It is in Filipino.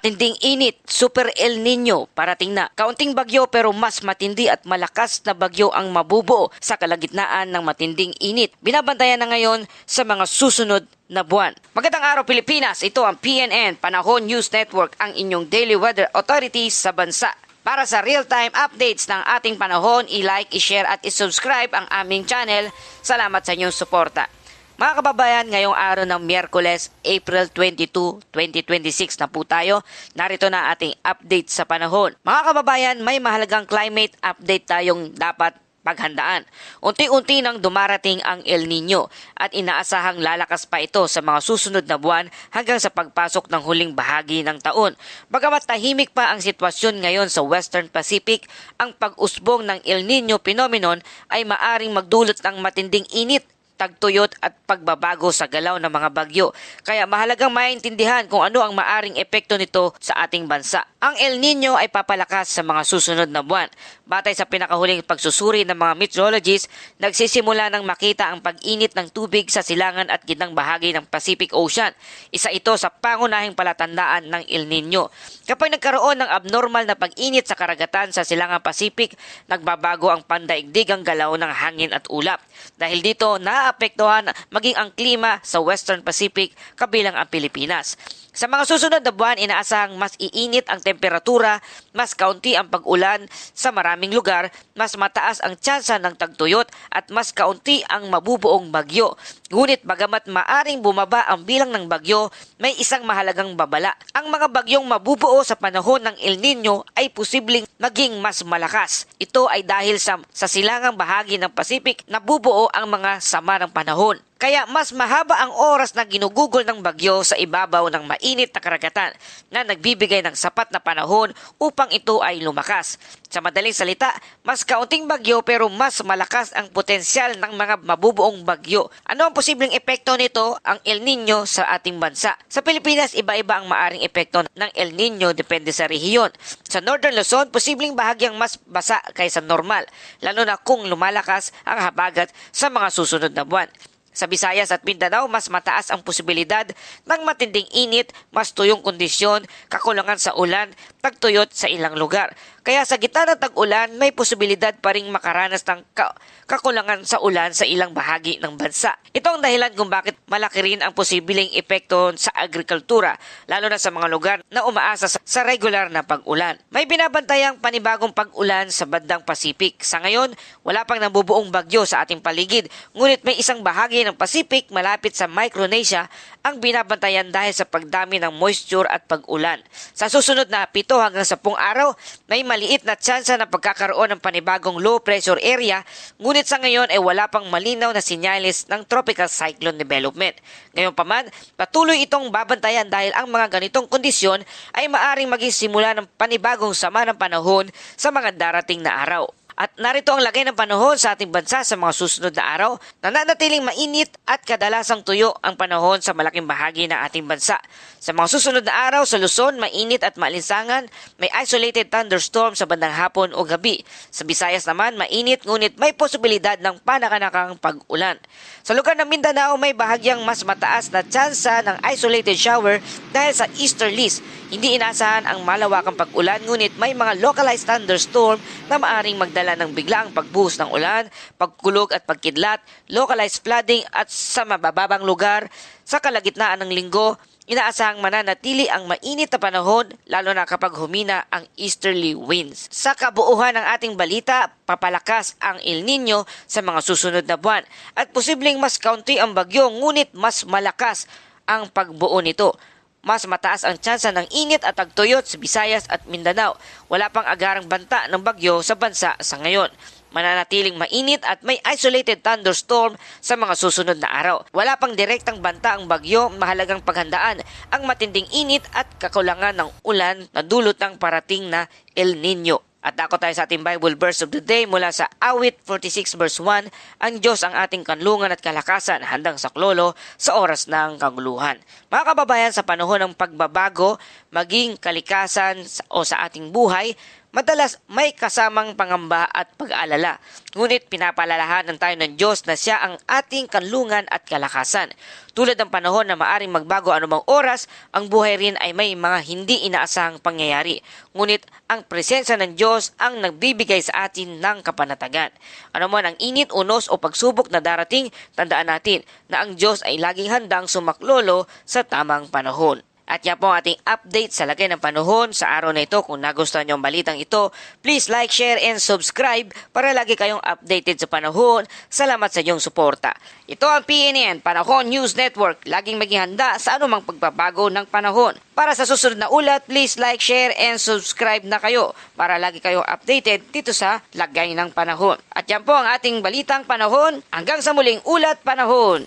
Matinding init, Super El Nino parating na. Kaunting bagyo pero mas matindi at malakas na bagyo ang mabubuo sa kalagitnaan ng matinding init. Binabantayan na ngayon sa mga susunod na buwan. Magandang araw Pilipinas, ito ang PNN Panahon News Network, ang inyong daily weather authority sa bansa. Para sa real-time updates ng ating panahon, i-like, i-share at i-subscribe ang aming channel. Salamat sa inyong suporta. Mga kababayan, ngayong araw ng Miyerkules, April 22, 2026 na po tayo. Narito na ating update sa panahon. Mga kababayan, may mahalagang climate update tayong dapat paghandaan. Unti-unti nang dumarating ang El Nino at inaasahang lalakas pa ito sa mga susunod na buwan hanggang sa pagpasok ng huling bahagi ng taon. Bagamat tahimik pa ang sitwasyon ngayon sa Western Pacific, ang pag-usbong ng El Nino phenomenon ay maaring magdulot ng matinding init, tagtuyot at pagbabago sa galaw ng mga bagyo. Kaya mahalagang maintindihan kung ano ang maaring epekto nito sa ating bansa. Ang El Nino ay papalakas sa mga susunod na buwan. Batay sa pinakahuling pagsusuri ng mga meteorologists, nagsisimula ng makita ang pag-init ng tubig sa silangan at gitnang bahagi ng Pacific Ocean. Isa ito sa pangunahing palatandaan ng El Nino. Kapag nagkaroon ng abnormal na pag-init sa karagatan sa silangang Pacific, nagbabago ang pandaigdigang galaw ng hangin at ulap. Dahil dito, naapektuhan maging ang klima sa Western Pacific kabilang ang Pilipinas. Sa mga susunod na buwan, inaasahang mas iinit ang temperatura, mas kaunti ang pag-ulan sa maraming lugar, mas mataas ang tsansa ng tagtuyot at mas kaunti ang mabubuong bagyo. Ngunit bagamat maaring bumaba ang bilang ng bagyo, may isang mahalagang babala. Ang mga bagyong mabubuo sa panahon ng El Nino ay posibleng maging mas malakas. Ito ay dahil sa silangang bahagi ng Pacific na bubuo ang mga sama ng panahon. Kaya mas mahaba ang oras na ginugugol ng bagyo sa ibabaw ng mainit na karagatan na nagbibigay ng sapat na panahon upang ito ay lumakas. Sa madaling salita, mas kaunting bagyo pero mas malakas ang potensyal ng mga mabubuong bagyo. Ano ang posibleng epekto nito ang El Nino sa ating bansa? Sa Pilipinas, iba-iba ang maaring epekto ng El Nino depende sa rehiyon. Sa Northern Luzon, posibleng bahagyang mas basa kaysa normal, lalo na kung lumalakas ang habagat sa mga susunod na buwan. Sa Visayas at Mindanao, mas mataas ang posibilidad ng matinding init, mas tuyong kondisyon, kakulangan sa ulan, tagtuyot sa ilang lugar. Kaya sa gitna ng tag-ulan, may posibilidad pa ring makaranas ng kakulangan sa ulan sa ilang bahagi ng bansa. Ito ang dahilan kung bakit malaki rin ang posibleng epekto sa agrikultura, lalo na sa mga lugar na umaasa sa regular na pag-ulan. May binabantayang panibagong pag-ulan sa bandang Pacific. Sa ngayon, wala pang nabubuong bagyo sa ating paligid, ngunit may isang bahagi ng Pacific malapit sa Micronesia ang binabantayan dahil sa pagdami ng moisture at pag-ulan. Sa susunod na 7 hanggang 10 araw, may maliit na tsansa na pagkakaroon ng panibagong low pressure area, ngunit sa ngayon ay wala pang malinaw na sinyalis ng tropical cyclone development. Ngayon pa man, patuloy itong babantayan dahil ang mga ganitong kondisyon ay maaring maging simula ng panibagong sama ng panahon sa mga darating na araw. At narito ang lagay ng panahon sa ating bansa sa mga susunod na araw. Nananatiling mainit at kadalasang tuyo ang panahon sa malaking bahagi ng ating bansa. Sa mga susunod na araw sa Luzon, mainit at maalinsangan, may isolated thunderstorm sa bandang hapon o gabi. Sa Visayas naman, mainit ngunit may posibilidad ng panakanakang pag-ulan. Sa lugar ng Mindanao, may bahagyang mas mataas na tsansa ng isolated shower dahil sa easterlies. Hindi inaasahan ang malawakang pag-ulan ngunit may mga localized thunderstorm na maaring magdala ng biglaang pagbuhos ng ulan, pagkulog at pagkidlat, localized flooding at sa mabababang lugar. Sa kalagitnaan ng linggo, inaasahang mananatili ang mainit na panahon lalo na kapag humina ang easterly winds. Sa kabuuhan ng ating balita, papalakas ang El Nino sa mga susunod na buwan at posibleng mas kaunti ang bagyo ngunit mas malakas ang pagbuo nito. Mas mataas ang tsansa ng init at tagtuyot sa Visayas at Mindanao. Wala pang agarang banta ng bagyo sa bansa sa ngayon. Mananatiling mainit at may isolated thunderstorm sa mga susunod na araw. Wala pang direktang banta ang bagyo, mahalagang paghandaan ang matinding init at kakulangan ng ulan na dulot ng parating na El Nino. At ako tayo sa ating Bible verse of the day mula sa Awit 46 verse 1, ang Diyos ang ating kanlungan at kalakasan, handang saklolo sa oras ng kaguluhan. Mga kababayan, sa panahon ng pagbabago, maging kalikasan o sa ating buhay, madalas may kasamang pangamba at pag-aalala. Ngunit pinapalalahanan tayo ng Diyos na siya ang ating kanlungan at kalakasan. Tulad ng panahon na maaring magbago anumang oras, ang buhay rin ay may mga hindi inaasahang pangyayari. Ngunit ang presensya ng Diyos ang nagbibigay sa atin ng kapanatagan. Ano man ang init, unos o pagsubok na darating, tandaan natin na ang Diyos ay laging handang sumaklolo sa tamang panahon. At yan po ang ating update sa lagay ng panahon sa araw na ito. Kung nagustuhan niyo ang balitang ito, please like, share, and subscribe para lagi kayong updated sa panahon. Salamat sa inyong suporta. Ito ang PNN, Panahon News Network. Laging maging handa sa anumang pagbabago ng panahon. Para sa susunod na ulat, please like, share, and subscribe na kayo para lagi kayong updated dito sa lagay ng panahon. At yan po ang ating balitang panahon. Hanggang sa muling ulat panahon.